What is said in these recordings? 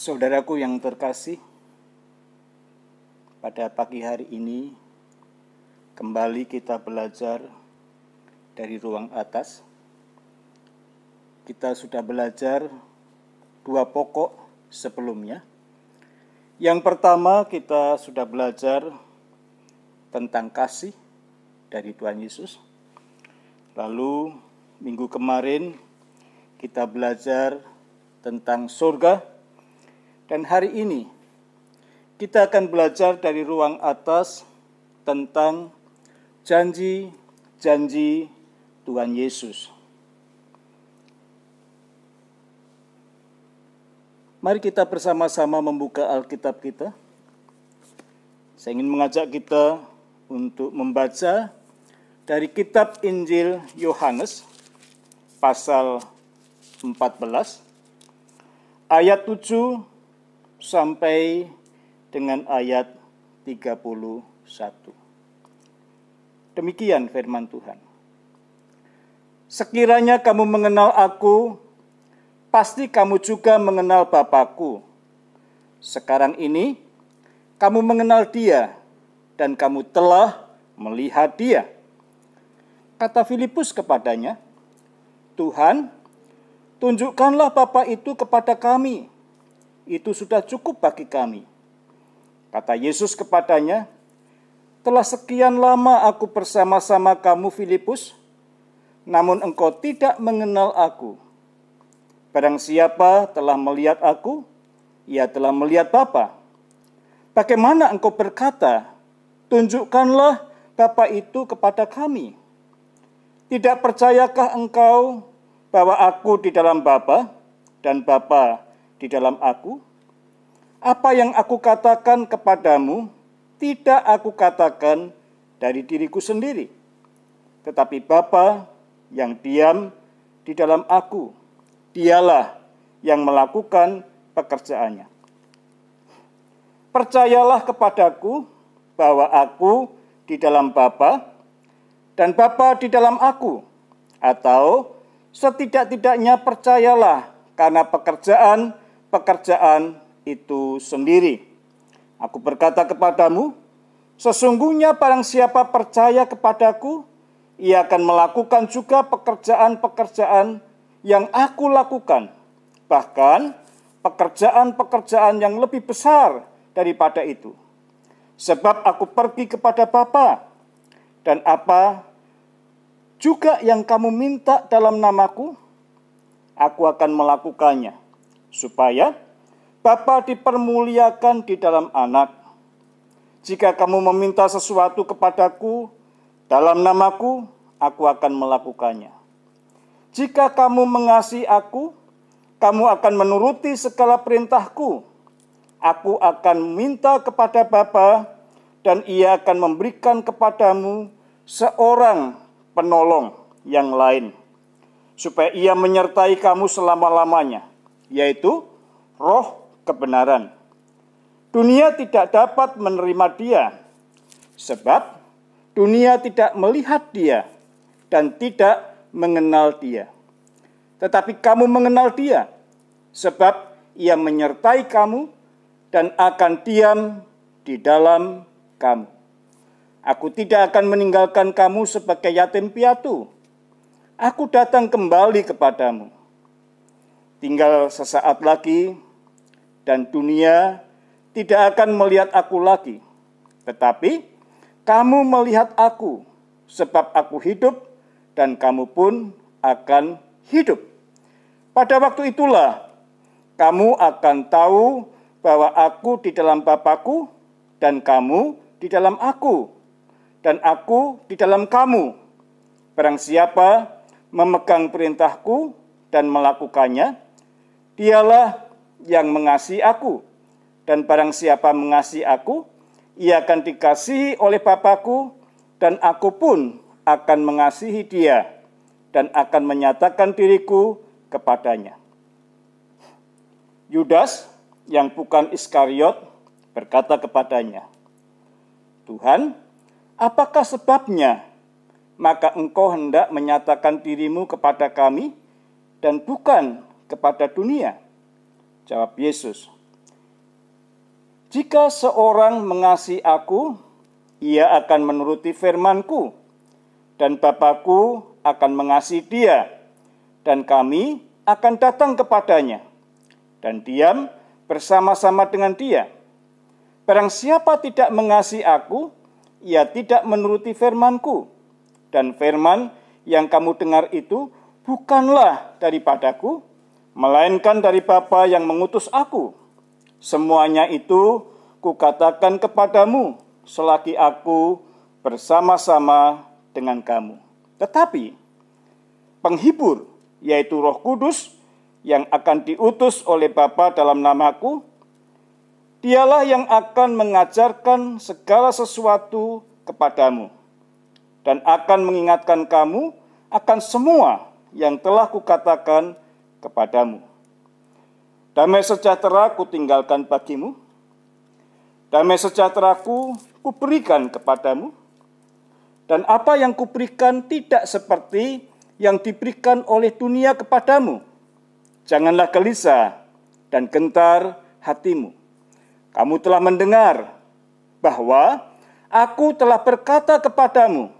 Saudaraku yang terkasih, pada pagi hari ini kembali kita belajar dari ruang atas. Kita sudah belajar dua pokok sebelumnya. Yang pertama, kita sudah belajar tentang kasih dari Tuhan Yesus. Lalu minggu kemarin kita belajar tentang surga. Dan hari ini kita akan belajar dari ruang atas tentang janji-janji Tuhan Yesus. Mari kita bersama-sama membuka Alkitab kita. Saya ingin mengajak kita untuk membaca dari kitab Injil Yohanes pasal 14 ayat 7 sampai dengan ayat 31. Demikian firman Tuhan. Sekiranya kamu mengenal aku, pasti kamu juga mengenal Bapa-Ku. Sekarang ini kamu mengenal Dia dan kamu telah melihat Dia. Kata Filipus kepadanya, Tuhan, tunjukkanlah Bapa itu kepada kami. Itu sudah cukup bagi kami. Kata Yesus kepadanya, telah sekian lama aku bersama-sama kamu, Filipus, namun engkau tidak mengenal aku. Barang siapa telah melihat aku, ia telah melihat Bapa. Bagaimana engkau berkata, tunjukkanlah Bapa itu kepada kami? Tidak percayakah engkau bahwa aku di dalam Bapa dan Bapa di dalam aku? Apa yang aku katakan kepadamu, tidak aku katakan dari diriku sendiri, tetapi Bapa yang diam di dalam aku, Dialah yang melakukan pekerjaannya. Percayalah kepadaku bahwa aku di dalam Bapa dan Bapa di dalam aku, atau setidak-tidaknya percayalah karena pekerjaan itu sendiri. Aku berkata kepadamu, sesungguhnya barang siapa percaya kepadaku, ia akan melakukan juga pekerjaan-pekerjaan yang aku lakukan. Bahkan pekerjaan-pekerjaan yang lebih besar daripada itu. Sebab aku pergi kepada Bapa, dan apa juga yang kamu minta dalam namaku, aku akan melakukannya, supaya Bapa dipermuliakan di dalam Anak. Jika kamu meminta sesuatu kepadaku dalam namaku, aku akan melakukannya. Jika kamu mengasihi aku, kamu akan menuruti segala perintahku. Aku akan minta kepada Bapa, dan Ia akan memberikan kepadamu seorang penolong yang lain, supaya Ia menyertai kamu selama-lamanya, yaitu Roh kebenaran. Dunia tidak dapat menerima Dia, sebab dunia tidak melihat Dia dan tidak mengenal Dia. Tetapi kamu mengenal Dia, sebab Ia menyertai kamu dan akan diam di dalam kamu. Aku tidak akan meninggalkan kamu sebagai yatim piatu. Aku datang kembali kepadamu. Tinggal sesaat lagi, dan dunia tidak akan melihat aku lagi. Tetapi kamu melihat aku, sebab aku hidup, dan kamu pun akan hidup. Pada waktu itulah kamu akan tahu bahwa aku di dalam Bapa-Ku, dan kamu di dalam aku, dan aku di dalam kamu. Barang siapa memegang perintahku dan melakukannya, dialah yang mengasihi aku. Dan barang siapa mengasihi aku, ia akan dikasihi oleh Bapa-Ku, dan aku pun akan mengasihi dia, dan akan menyatakan diriku kepadanya. Yudas, yang bukan Iskariot, berkata kepadanya, Tuhan, apakah sebabnya maka engkau hendak menyatakan dirimu kepada kami dan bukan kepada dunia? Jawab Yesus, Jika seorang mengasihi aku, ia akan menuruti firman-Ku, dan Bapa-Ku akan mengasihi dia, dan kami akan datang kepadanya, dan diam bersama-sama dengan dia. Barang siapa tidak mengasihi aku, ia tidak menuruti firman-Ku, dan firman yang kamu dengar itu bukanlah daripadaku, melainkan dari Bapa yang mengutus aku. Semuanya itu kukatakan kepadamu selagi aku bersama-sama dengan kamu. Tetapi penghibur, yaitu Roh Kudus, yang akan diutus oleh Bapa dalam namaku, dialah yang akan mengajarkan segala sesuatu kepadamu, dan akan mengingatkan kamu akan semua yang telah kukatakan kepadamu. Damai sejahtera kutinggalkan bagimu, damai sejahteraku kuberikan kepadamu, dan apa yang kuberikan tidak seperti yang diberikan oleh dunia kepadamu. Janganlah gelisah dan gentar hatimu. Kamu telah mendengar bahwa aku telah berkata kepadamu,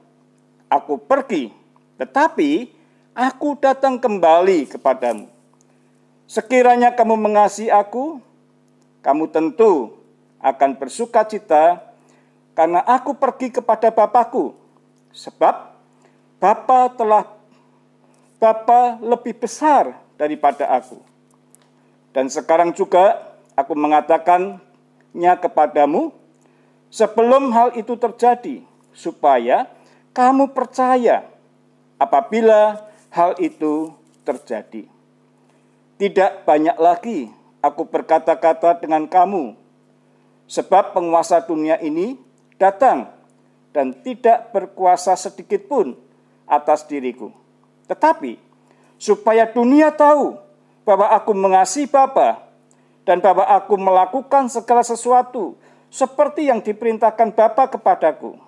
aku pergi, tetapi aku datang kembali kepadamu. Sekiranya kamu mengasihi aku, kamu tentu akan bersukacita karena aku pergi kepada Bapa-Ku, sebab Bapa lebih besar daripada aku. Dan sekarang juga aku mengatakannya kepadamu sebelum hal itu terjadi, supaya kamu percaya apabila hal itu terjadi. Tidak banyak lagi aku berkata-kata dengan kamu, sebab penguasa dunia ini datang dan tidak berkuasa sedikit pun atas diriku. Tetapi supaya dunia tahu bahwa aku mengasihi Bapa dan bahwa aku melakukan segala sesuatu seperti yang diperintahkan Bapa kepadaku.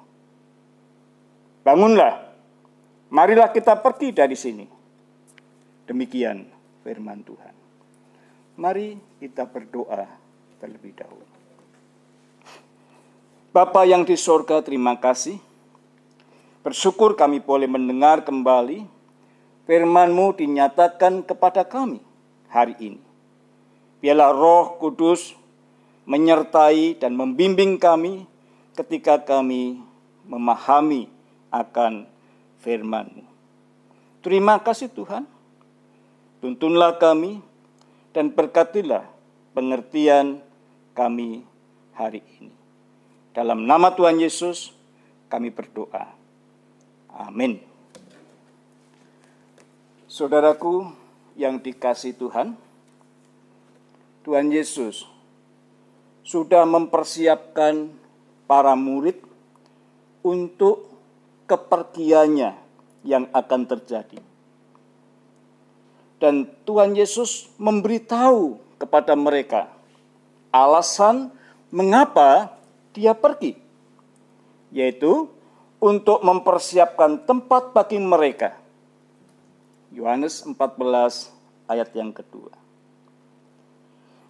Bangunlah, marilah kita pergi dari sini. Demikian firman Tuhan. Mari kita berdoa terlebih dahulu. Bapa yang di sorga, terima kasih. Bersyukur kami boleh mendengar kembali firman-Mu dinyatakan kepada kami hari ini. Biarlah Roh Kudus menyertai dan membimbing kami ketika kami memahami akan firman-Mu. Terima kasih Tuhan. Tuntunlah kami dan berkatilah pengertian kami hari ini. Dalam nama Tuhan Yesus kami berdoa. Amin. Saudaraku yang dikasihi Tuhan, Tuhan Yesus sudah mempersiapkan para murid untuk kepergiannya yang akan terjadi. Dan Tuhan Yesus memberitahu kepada mereka alasan mengapa dia pergi, yaitu untuk mempersiapkan tempat bagi mereka. Yohanes 14 ayat yang kedua.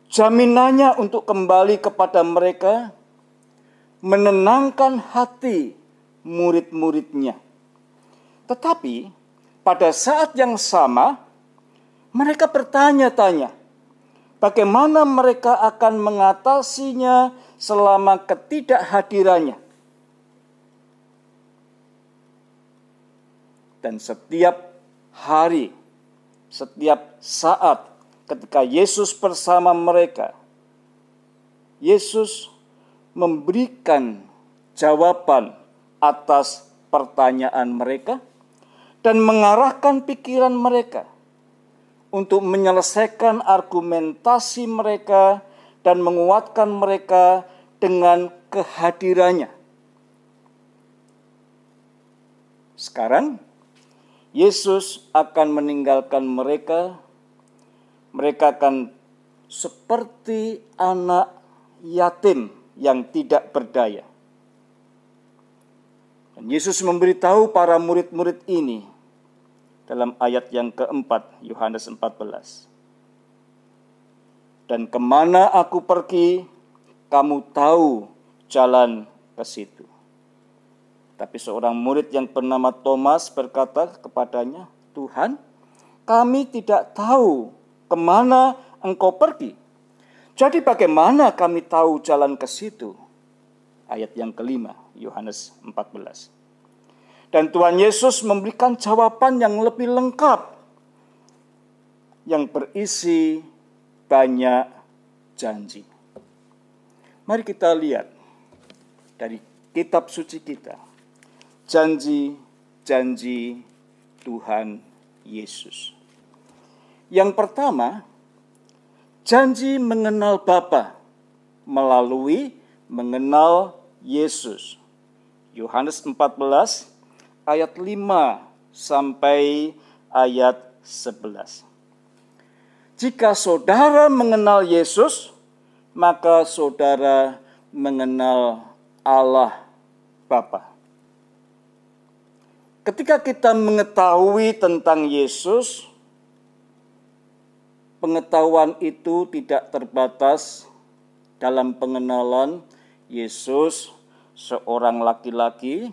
Jaminannya untuk kembali kepada mereka menenangkan hati murid-muridnya. Tetapi pada saat yang sama mereka bertanya-tanya bagaimana mereka akan mengatasinya selama ketidakhadirannya. Dan setiap hari, setiap saat ketika Yesus bersama mereka, Yesus memberikan jawaban atas pertanyaan mereka dan mengarahkan pikiran mereka untuk menyelesaikan argumentasi mereka dan menguatkan mereka dengan kehadirannya. Sekarang Yesus akan meninggalkan mereka. Mereka akan seperti anak yatim yang tidak berdaya. Dan Yesus memberitahu para murid-murid ini dalam ayat yang keempat, Yohanes 14. Dan kemana aku pergi, kamu tahu jalan ke situ. Tapi seorang murid yang bernama Thomas berkata kepadanya, Tuhan, kami tidak tahu kemana engkau pergi. Jadi bagaimana kami tahu jalan ke situ? Ayat yang kelima, Yohanes 14. Dan Tuhan Yesus memberikan jawaban yang lebih lengkap, yang berisi banyak janji. Mari kita lihat dari kitab suci kita, janji-janji Tuhan Yesus. Yang pertama, janji mengenal Bapa melalui mengenal Yesus. Yohanes 14 ayat 5 sampai ayat 11. Jika saudara mengenal Yesus, maka saudara mengenal Allah Bapa. Ketika kita mengetahui tentang Yesus, pengetahuan itu tidak terbatas dalam pengenalan Yesus, seorang laki-laki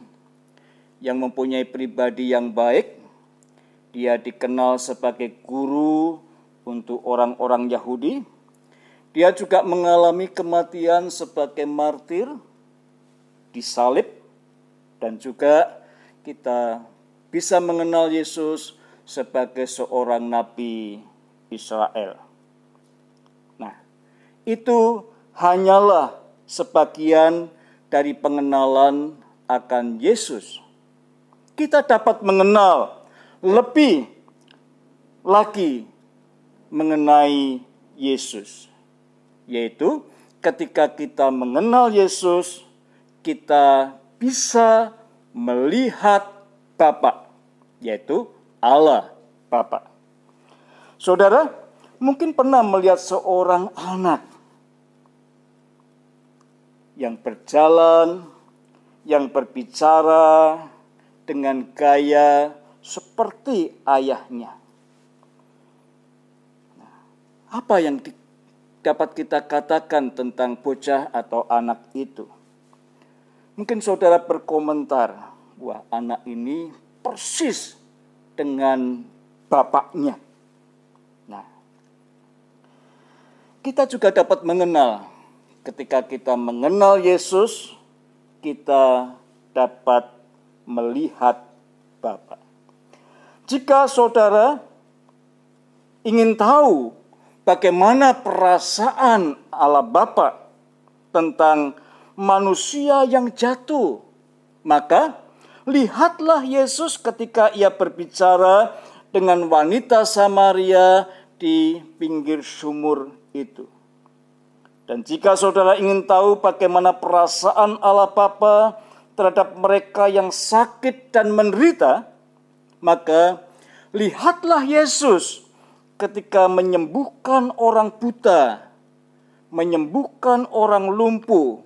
yang mempunyai pribadi yang baik. Dia dikenal sebagai guru untuk orang-orang Yahudi. Dia juga mengalami kematian sebagai martir, disalib, dan juga kita bisa mengenal Yesus sebagai seorang nabi Israel. Nah, itu hanyalah sebagian dari pengenalan akan Yesus. Kita dapat mengenal lebih lagi mengenai Yesus, yaitu ketika kita mengenal Yesus, kita bisa melihat Bapa, yaitu Allah Bapa. Saudara, mungkin pernah melihat seorang anak yang berjalan, yang berbicara dengan gaya seperti ayahnya. Apa yang dapat kita katakan tentang bocah atau anak itu? Mungkin saudara berkomentar, wah, anak ini persis dengan bapaknya. Nah, kita juga dapat mengenal, ketika kita mengenal Yesus, kita dapat melihat Bapa. Jika saudara ingin tahu bagaimana perasaan Allah Bapa tentang manusia yang jatuh, maka lihatlah Yesus ketika ia berbicara dengan wanita Samaria di pinggir sumur itu. Dan jika saudara ingin tahu bagaimana perasaan Allah Bapa terhadap mereka yang sakit dan menderita, maka lihatlah Yesus ketika menyembuhkan orang buta, menyembuhkan orang lumpuh,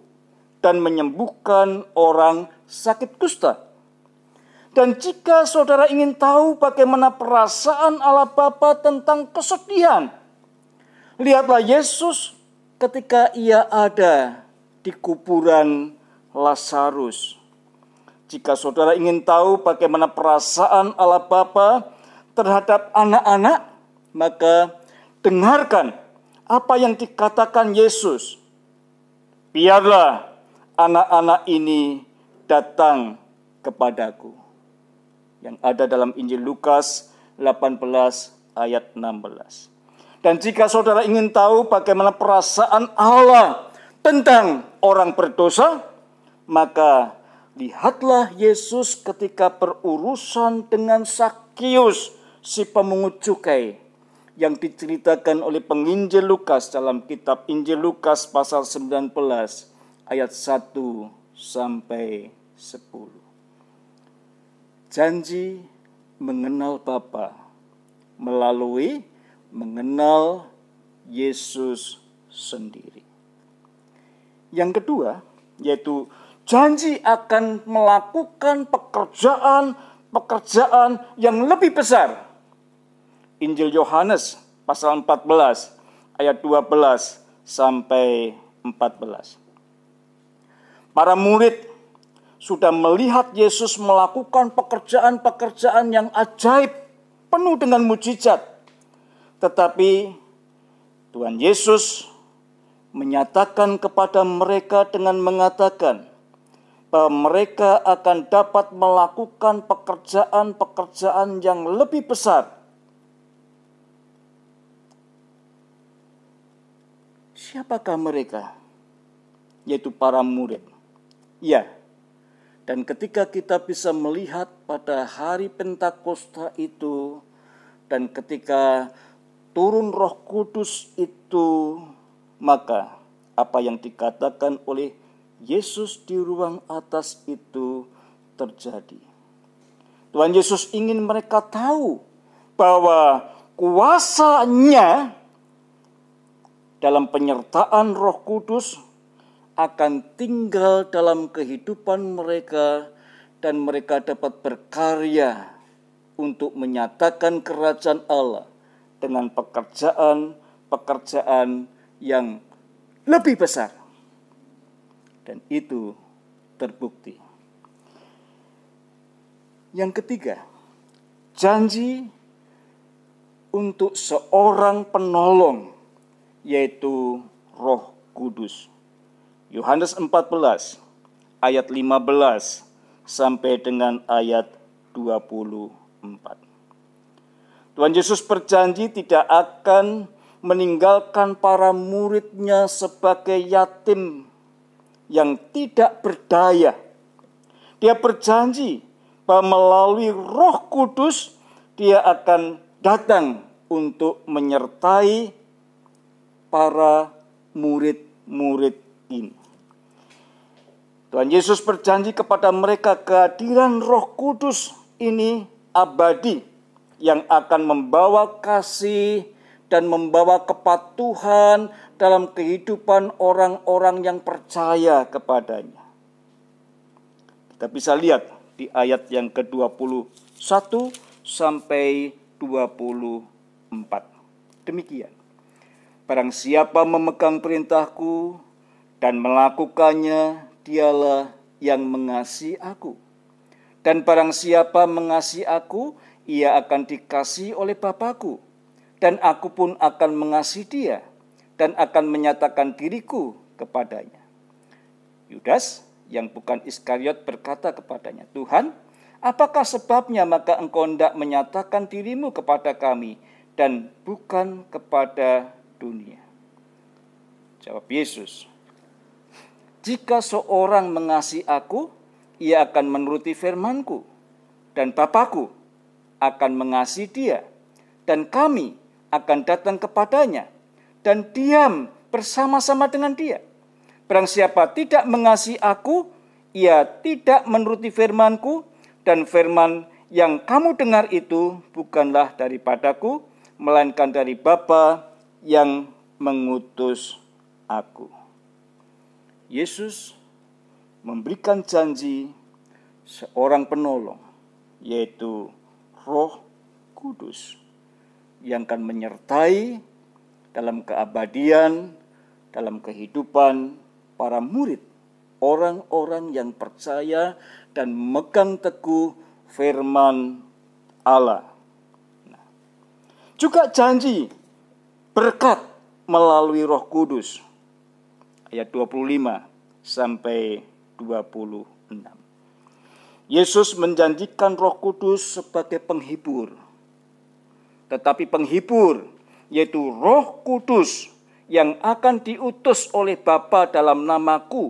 dan menyembuhkan orang sakit kusta. Dan jika saudara ingin tahu bagaimana perasaan Allah Bapa tentang kesedihan, lihatlah Yesus ketika ia ada di kuburan Lazarus. Jika saudara ingin tahu bagaimana perasaan Allah Bapa terhadap anak-anak, maka dengarkan apa yang dikatakan Yesus. Biarlah anak-anak ini datang kepadaku. Yang ada dalam Injil Lukas 18 ayat 16. Dan jika saudara ingin tahu bagaimana perasaan Allah tentang orang berdosa, maka lihatlah Yesus ketika berurusan dengan Zakius, si pemungut cukai, yang diceritakan oleh penginjil Lukas dalam kitab Injil Lukas pasal 19 ayat 1 sampai 10. Janji mengenal Bapa melalui mengenal Yesus sendiri. Yang kedua, yaitu janji akan melakukan pekerjaan yang lebih besar. Injil Yohanes pasal 14 ayat 12 sampai 14. Para murid sudah melihat Yesus melakukan pekerjaan-pekerjaan yang ajaib, penuh dengan mujizat. Tetapi Tuhan Yesus menyatakan kepada mereka dengan mengatakan bahwa mereka akan dapat melakukan pekerjaan-pekerjaan yang lebih besar. Siapakah mereka? Yaitu para murid. Ya, dan ketika kita bisa melihat pada hari Pentakosta itu, dan ketika turun Roh Kudus itu, maka apa yang dikatakan oleh Yesus di ruang atas itu terjadi. Tuhan Yesus ingin mereka tahu bahwa kuasanya dalam penyertaan Roh Kudus akan tinggal dalam kehidupan mereka, dan mereka dapat berkarya untuk menyatakan kerajaan Allah dengan pekerjaan-pekerjaan yang lebih besar. Dan itu terbukti. Yang ketiga, janji untuk seorang penolong, yaitu Roh Kudus. Yohanes 14 ayat 15 sampai dengan ayat 24. Tuhan Yesus berjanji tidak akan meninggalkan para murid-Nya sebagai yatim yang tidak berdaya. Dia berjanji bahwa melalui Roh Kudus Dia akan datang untuk menyertai para murid-murid ini. Tuhan Yesus berjanji kepada mereka kehadiran Roh Kudus ini abadi, yang akan membawa kasih dan membawa kepatuhan dalam kehidupan orang-orang yang percaya kepadanya. Kita bisa lihat di ayat yang ke-21 sampai 24. Demikian. Barang siapa memegang perintahku dan melakukannya, dialah yang mengasihi aku. Dan barang siapa mengasihi aku, ia akan dikasihi oleh Bapa-Ku. Dan aku pun akan mengasihi dia, dan akan menyatakan diriku kepadanya. Yudas, yang bukan Iskariot, berkata kepadanya, Tuhan, apakah sebabnya maka engkau hendak menyatakan dirimu kepada kami, dan bukan kepada dunia? Jawab Yesus, jika seorang mengasihi aku, ia akan menuruti firman-Ku, dan Bapa-Ku akan mengasihi dia, dan kami akan datang kepadanya, dan diam bersama-sama dengan dia. Barang siapa tidak mengasihi aku, ia tidak menuruti firman-Ku, dan firman yang kamu dengar itu bukanlah daripadaku, melainkan dari Bapa yang mengutus aku. Yesus memberikan janji seorang penolong, yaitu Roh Kudus, yang akan menyertai dalam keabadian, dalam kehidupan para murid, orang-orang yang percaya dan memegang teguh firman Allah. Juga janji berkat melalui Roh Kudus. Ayat 25 sampai 26. Yesus menjanjikan Roh Kudus sebagai penghibur. Tetapi penghibur, yaitu Roh Kudus yang akan diutus oleh Bapa dalam namaku,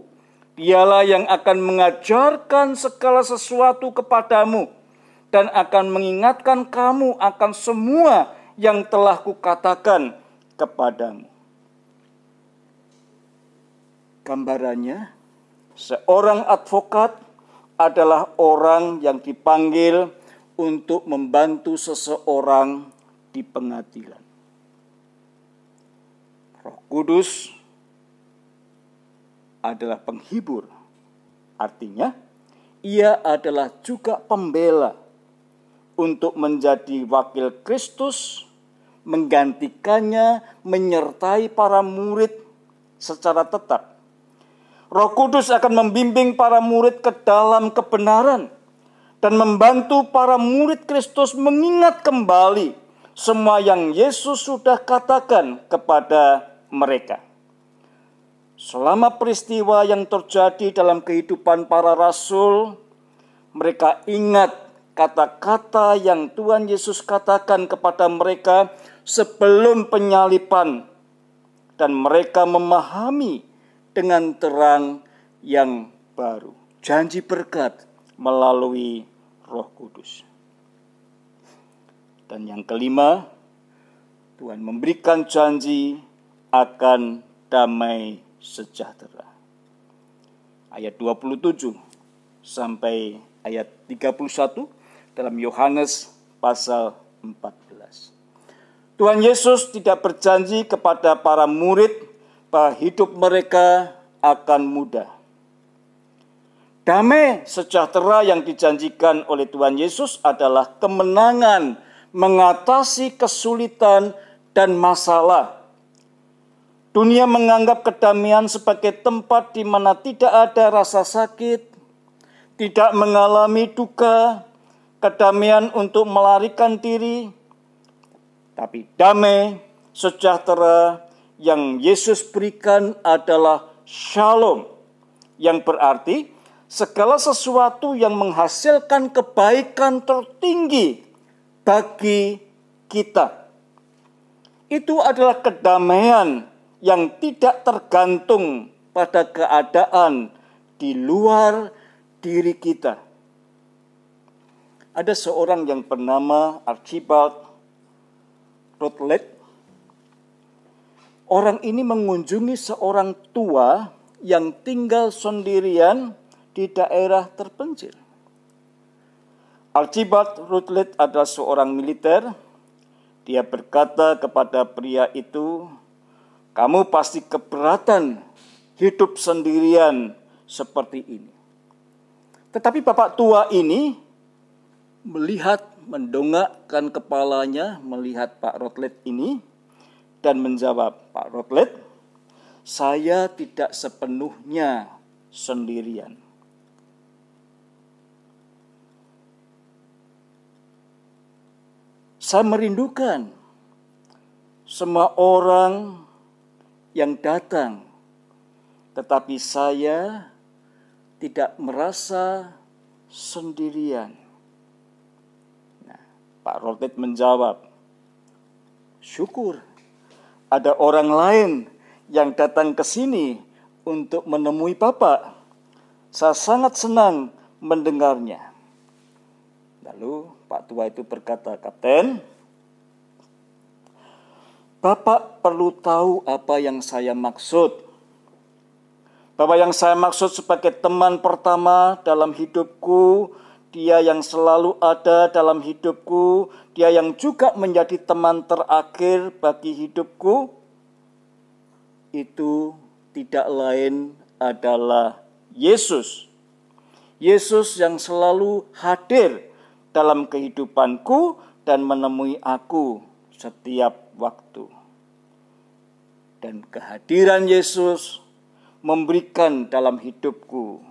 dialah yang akan mengajarkan segala sesuatu kepadamu dan akan mengingatkan kamu akan semua yang telah kukatakan kepadamu. Gambarannya, seorang advokat adalah orang yang dipanggil untuk membantu seseorang di pengadilan. Roh Kudus adalah penghibur. Artinya, ia adalah juga pembela untuk menjadi wakil Kristus, menggantikannya, menyertai para murid secara tetap. Roh Kudus akan membimbing para murid ke dalam kebenaran dan membantu para murid Kristus mengingat kembali semua yang Yesus sudah katakan kepada mereka. Selama peristiwa yang terjadi dalam kehidupan para rasul, mereka ingat kata-kata yang Tuhan Yesus katakan kepada mereka sebelum penyaliban, dan mereka memahami dengan terang yang baru. Janji berkat melalui Roh Kudus. Dan yang kelima, Tuhan memberikan janji akan damai sejahtera. Ayat 27 sampai ayat 31 dalam Yohanes pasal 14. Tuhan Yesus tidak berjanji kepada para murid bahwa hidup mereka akan mudah. Damai sejahtera yang dijanjikan oleh Tuhan Yesus adalah kemenangan mengatasi kesulitan dan masalah. Dunia menganggap kedamaian sebagai tempat di mana tidak ada rasa sakit, tidak mengalami duka, kedamaian untuk melarikan diri. Tapi damai sejahtera yang Yesus berikan adalah shalom, yang berarti segala sesuatu yang menghasilkan kebaikan tertinggi bagi kita. Itu adalah kedamaian yang tidak tergantung pada keadaan di luar diri kita. Ada seorang yang bernama Archibald Rutledge. Orang ini mengunjungi seorang tua yang tinggal sendirian di daerah terpencil. Archibald Rutledge adalah seorang militer. Dia berkata kepada pria itu, "Kamu pasti keberatan hidup sendirian seperti ini." Tetapi bapak tua ini mendongakkan kepalanya melihat Pak Rutledge ini dan menjawab, "Pak Rutledge, saya tidak sepenuhnya sendirian. Saya merindukan semua orang yang datang, tetapi saya tidak merasa sendirian." Nah, Pak Rutledge menjawab, "Syukur ada orang lain yang datang ke sini untuk menemui Bapak. Saya sangat senang mendengarnya." Lalu Pak tua itu berkata, "Kapten, Bapak perlu tahu apa yang saya maksud. Bahwa yang saya maksud sebagai teman pertama dalam hidupku, dia yang selalu ada dalam hidupku, dia yang juga menjadi teman terakhir bagi hidupku, itu tidak lain adalah Yesus. Yesus yang selalu hadir dalam kehidupanku dan menemui aku setiap waktu. Dan kehadiran Yesus memberikan dalam hidupku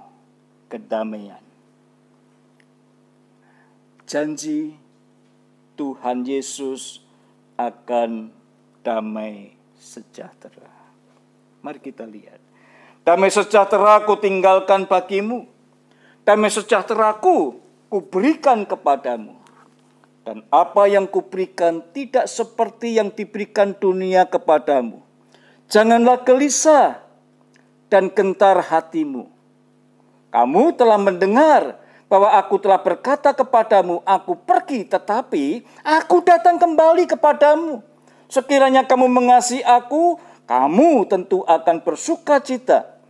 kedamaian." Janji Tuhan Yesus akan damai sejahtera. Mari kita lihat. "Damai sejahtera ku tinggalkan bagimu. Damai sejahteraku kuberikan kepadamu. Dan apa yang kuberikan tidak seperti yang diberikan dunia kepadamu. Janganlah gelisah dan gentar hatimu. Kamu telah mendengar bahwa aku telah berkata kepadamu, aku pergi tetapi aku datang kembali kepadamu. Sekiranya kamu mengasihi aku, kamu tentu akan bersuka cita.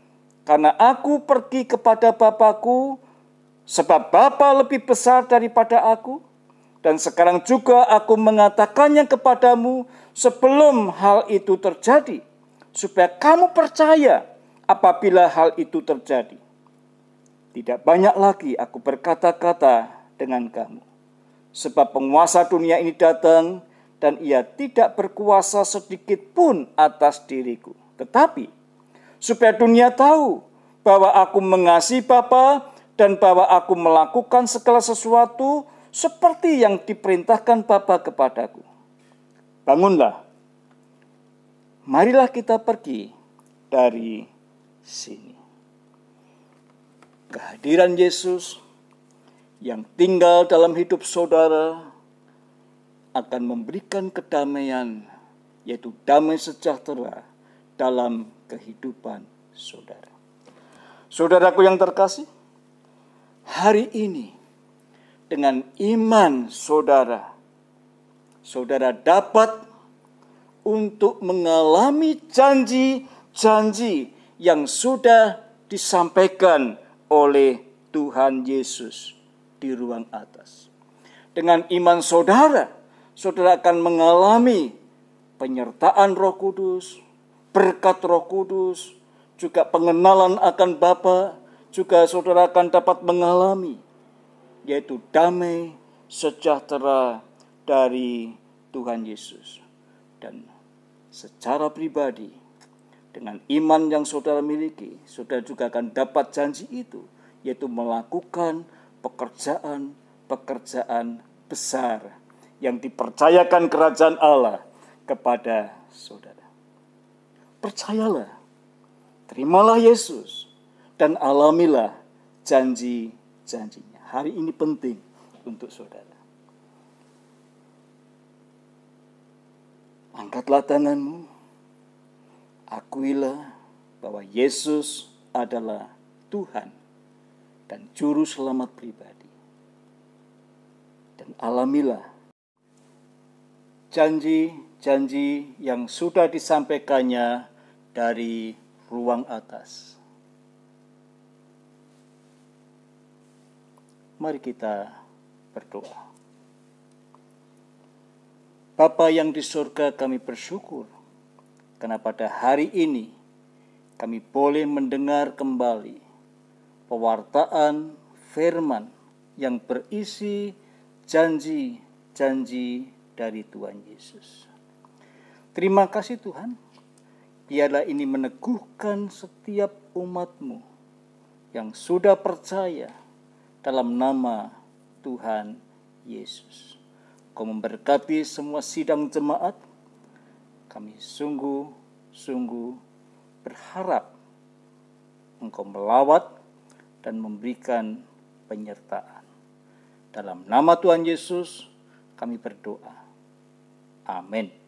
Karena aku pergi kepada Bapakku, sebab Bapa lebih besar daripada aku. Dan sekarang juga aku mengatakannya kepadamu sebelum hal itu terjadi, supaya kamu percaya apabila hal itu terjadi. Tidak banyak lagi aku berkata-kata dengan kamu, sebab penguasa dunia ini datang dan ia tidak berkuasa sedikit pun atas diriku. Tetapi supaya dunia tahu bahwa aku mengasihi Bapa dan bahwa aku melakukan segala sesuatu seperti yang diperintahkan Bapa kepadaku. Bangunlah, marilah kita pergi dari sini. Kehadiran Yesus yang tinggal dalam hidup saudara akan memberikan kedamaian, yaitu damai sejahtera dalam kehidupan saudara. Saudaraku yang terkasih, hari ini dengan iman saudara dapat untuk mengalami janji-janji yang sudah disampaikan oleh Tuhan Yesus di ruang atas. Dengan iman saudara akan mengalami penyertaan Roh Kudus, berkat Roh Kudus, juga pengenalan akan Bapa, juga saudara akan dapat mengalami, yaitu damai sejahtera dari Tuhan Yesus. Dan secara pribadi, dengan iman yang saudara miliki, saudara juga akan dapat janji itu, yaitu melakukan pekerjaan besar yang dipercayakan kerajaan Allah kepada saudara. Percayalah, terimalah Yesus, dan alamilah janji-janjinya. Hari ini penting untuk saudara. Angkatlah tanganmu, akuilah bahwa Yesus adalah Tuhan dan Juru Selamat pribadi. Dan alamilah janji-janji yang sudah disampaikannya dari ruang atas. Mari kita berdoa. Bapa yang di surga, kami bersyukur karena pada hari ini kami boleh mendengar kembali pewartaan firman yang berisi janji-janji dari Tuhan Yesus. Terima kasih Tuhan, biarlah ini meneguhkan setiap umat-Mu yang sudah percaya dalam nama Tuhan Yesus. Kau memberkati semua sidang jemaat. Kami sungguh berharap Engkau melawat dan memberikan penyertaan. Dalam nama Tuhan Yesus kami berdoa. Amin.